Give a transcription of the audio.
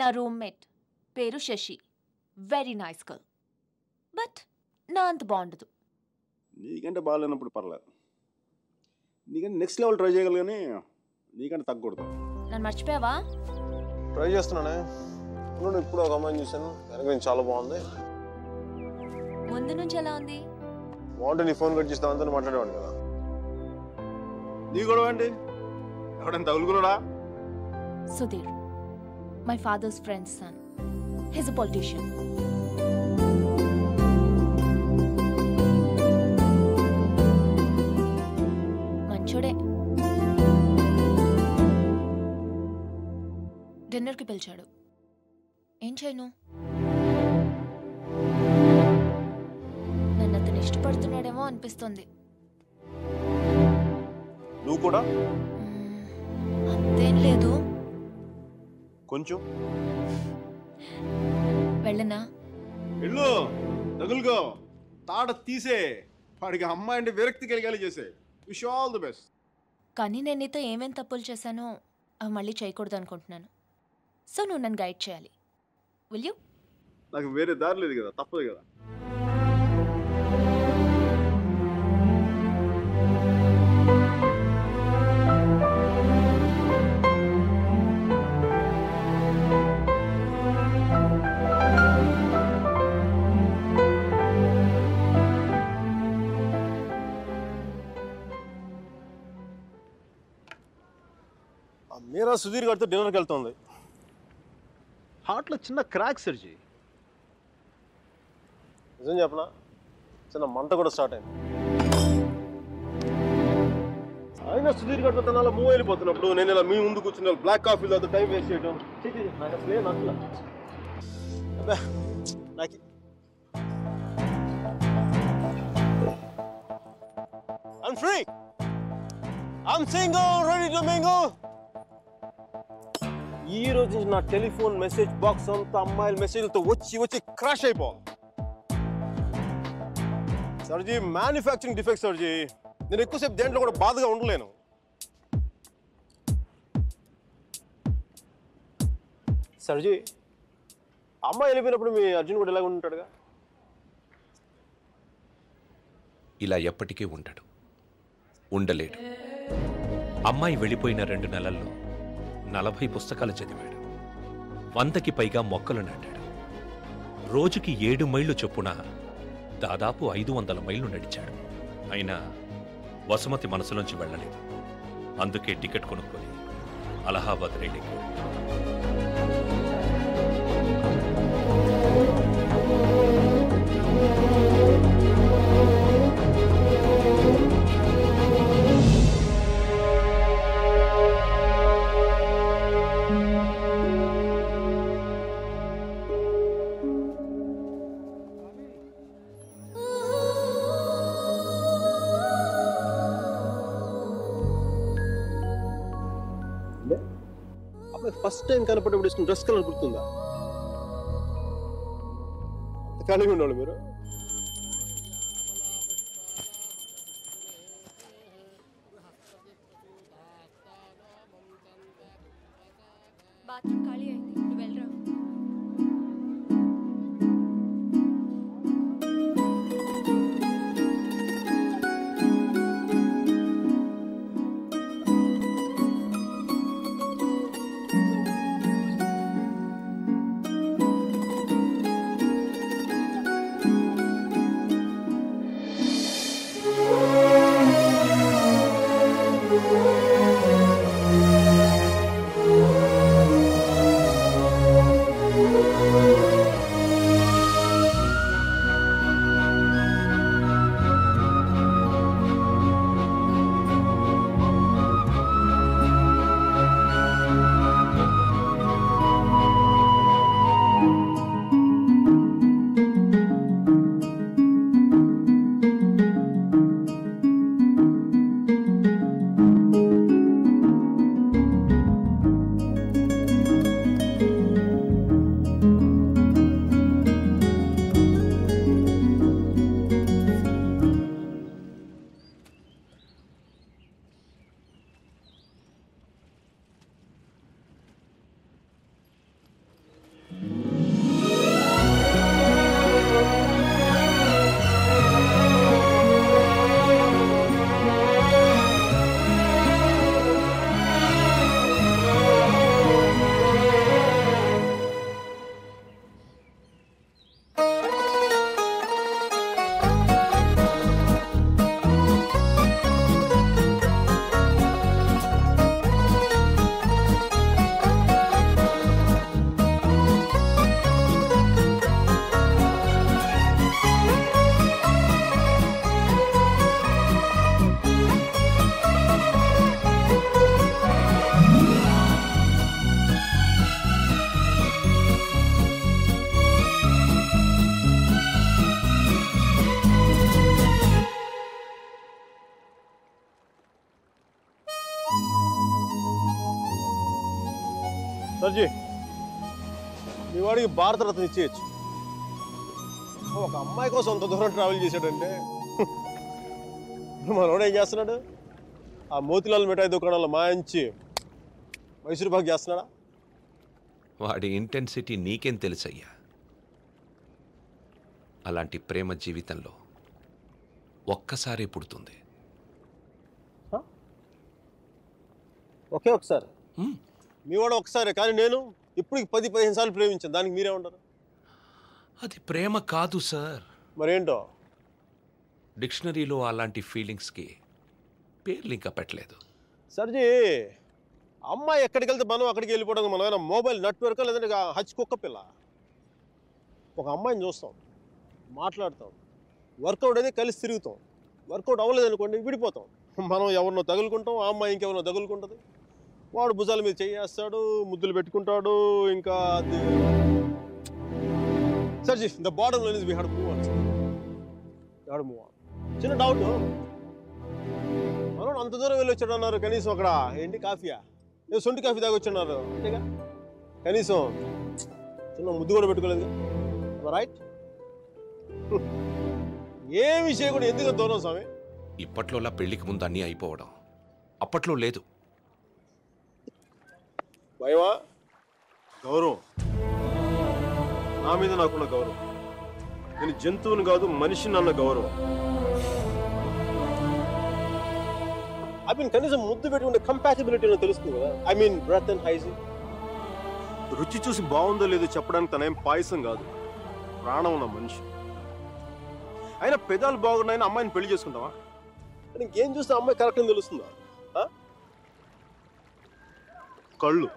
నా రూమ్మేట్ పేరు Shashi. Very nice girl. But నా అంత బాగుండదు. నీకంటే బాగాలేనప్పుడు పర్లేదు. నీకంటే నెక్స్ట్ లెవెల్ ట్రై చేయగలరు కానీ నీకంటే తగ్గకూడదు. నన్ను మర్చిపోయావా? ట్రై చేస్తున్నానే. ఇప్పుడు ఒక అమ్మాయిని చూశాను, వెనక నుంచి చాలా బాగుంది. ముందు నుంచి ఎలా ఉంది? బాగుంటే నీ ఫోన్ కట్ చేసి దాంతో మాట్లాడేవాడు కదా. నీ గొడవ ఏంటి? ఎవడైనా తగులుకున్నాడా? Sudheer, my father's friend's son. He's a politician. మంచోడే. డిన్నర్కి పిలిచాడు. ఏం చేయను? నన్ను అతను ఇష్టపడుతున్నాడేమో అనిపిస్తుంది. నువ్వు కూడా? అంతేం లేదు. కొంచెం. వెళ్ళనా? వెళ్ళు, తగులుకో, తాట తీసే. వాడికి అమ్మాయి అంటే విరక్తి కలిగేలా చేసే. Wish all the best. కానీ నేను నీతో ఏమేం తప్పులు చేశానో అవి మళ్ళీ చేయకూడదు అనుకుంటున్నాను. సో నువ్వు నన్ను గైడ్ చేయాలి. Will you? నాకు వేరే దారి లేదు కదా, తప్పదు కదా. మీరా సుధీర్ గారితో డిన్నర్కి వెళ్తుంది. హార్ట్లో చిన్న క్రాక్ సర్జీ. నిజం చెప్పనా, చిన్న మంట కూడా స్టార్ట్ అయింది. అయినా సుధీర్ గారితో తన అలా మూవ్ వెళ్ళిపోతున్నప్పుడు నేను ఇలా మీ ముందు కూర్చున్న బ్లాక్ కాఫీలో టైం వేస్ట్ చేయడం నాకు అసలు ఏం నచ్చలా. నాకు I'm free. I'm single, ready to mingle. ఈ రోజు నుంచి నా టెలిఫోన్ మెసేజ్ బాక్స్ అంతా అమ్మాయిల మెసేజ్లతో వచ్చి క్రాష్ అయిపోవాలి. సర్జీ, మ్యానుఫ్యాక్చరింగ్ డిఫెక్ట్ సర్జీ. నేను ఎక్కువసేపు దేంట్లో కూడా బాధగా ఉండలేను. సర్జీ, అమ్మాయి వెళ్ళిపోయినప్పుడు మీ అర్జున్ కూడా ఇలాగ ఉంటాడుగా? ఇలా ఎప్పటికీ ఉండడు, ఉండలేడు. అమ్మాయి వెళ్ళిపోయిన 2 నెలల్లో 40 పుస్తకాలు చదివాడు. 100కి పైగా మొక్కలు నాటాడు. రోజుకి 7 మైళ్ళు చొప్పున దాదాపు 500 మైళ్ళు నడిచాడు. అయినా వసుమతి మనసులోంచి వెళ్ళలేదు. అందుకే టికెట్ కొనుక్కొని అలహాబాద్ రైలుకి ఫస్ట్ టైం కనపడేప్పుడు ఇష్టం డ్రెస్ కలర్ గుర్తుందా? ఖాళీగా ఉండాలి మీరు. బాత్రూమ్ ఖాళీ అయింది, నువ్వు వెళ్ళరా. సర్జీ మీ వాడికి భారతరత్న ఇచ్చేయచ్చు. ఒక అమ్మాయి కోసం అంత దూరం ట్రావెల్ చేశాడంటే మనోడు ఏం చేస్తున్నాడు? ఆ మోతిలాల్ మిఠాయి దుకాణంలో మాయించి మైసూరు పాక్ చేస్తున్నాడా? వాడి ఇంటెన్సిటీ నీకేం తెలుసయ్యా? అలాంటి ప్రేమ జీవితంలో ఒక్కసారే పుడుతుంది. ఒకే ఒకసారి మీ వాడు ఒకసారి, కానీ నేను ఇప్పటికి 10-15 సార్లు ప్రేమించాను. దానికి మీరే ఉంటారు? అది ప్రేమ కాదు సార్. మరేంటో? డిక్షనరీలో అలాంటి ఫీలింగ్స్కి పేర్లు ఇంకా పెట్టలేదు. సర్జీ అమ్మాయి ఎక్కడికి వెళ్తే మనం అక్కడికి వెళ్ళిపోవడం. మనం ఏమైనా మొబైల్ నెట్వర్క్ లేదంటే హచ్ కుక్క పిల్ల. ఒక అమ్మాయిని చూస్తాం, మాట్లాడతాం, వర్కౌట్ అయితే కలిసి తిరుగుతాం. వర్కౌట్ అవ్వలేదు అనుకోండి విడిపోతాం. మనం ఎవరినో తగులుకుంటాం, ఆ అమ్మాయి ఇంకెవరినో తగులుకుంటుంది. వాడు భుజాల మీద చేయేస్తాడు, ముద్దులు పెట్టుకుంటాడు. ఇంకా అది sir ji the bottom line is we have to move on. చిన్న డౌట్, మనం అంత దూరం వెళ్ళి వచ్చాడు అన్నారు, కనీసం అక్కడ ఏంటి కాఫీయా, ఏదో సొంటి కాఫీ తాగి వచ్చున్నారు అంతేగా, కనీసం చిన్న ముద్దు కూడా పెట్టుకోలేదు. రైట్? ఏ విషయం కూడా ఎందుకు దూరం స్వామి? ఇప్పట్లోలా పెళ్లికి ముందు అన్నీ అయిపోవడం అప్పట్లో లేదు. భయమా? గౌరవం, నా మీద నాకున్న గౌరవం. నేను జంతువుని కాదు మనిషిని అన్న గౌరవం. ఐ మీన్ కనీసం ముద్దు పెట్టుకుంటే కంపాటిబిలిటీ తెలుస్తుంది కదా. I mean breath and hygiene. రుచి చూసి బాగుందో లేదో చెప్పడానికి తనేం పాయసం కాదు, ప్రాణం ఉన్న మనిషి. అయినా పెదాలు బాగున్నాయని అమ్మాయిని పెళ్లి చేసుకుంటావా? ఇంకేం చూస్తే అమ్మాయి కరెక్ట్ అని తెలుస్తుందా? కళ్ళు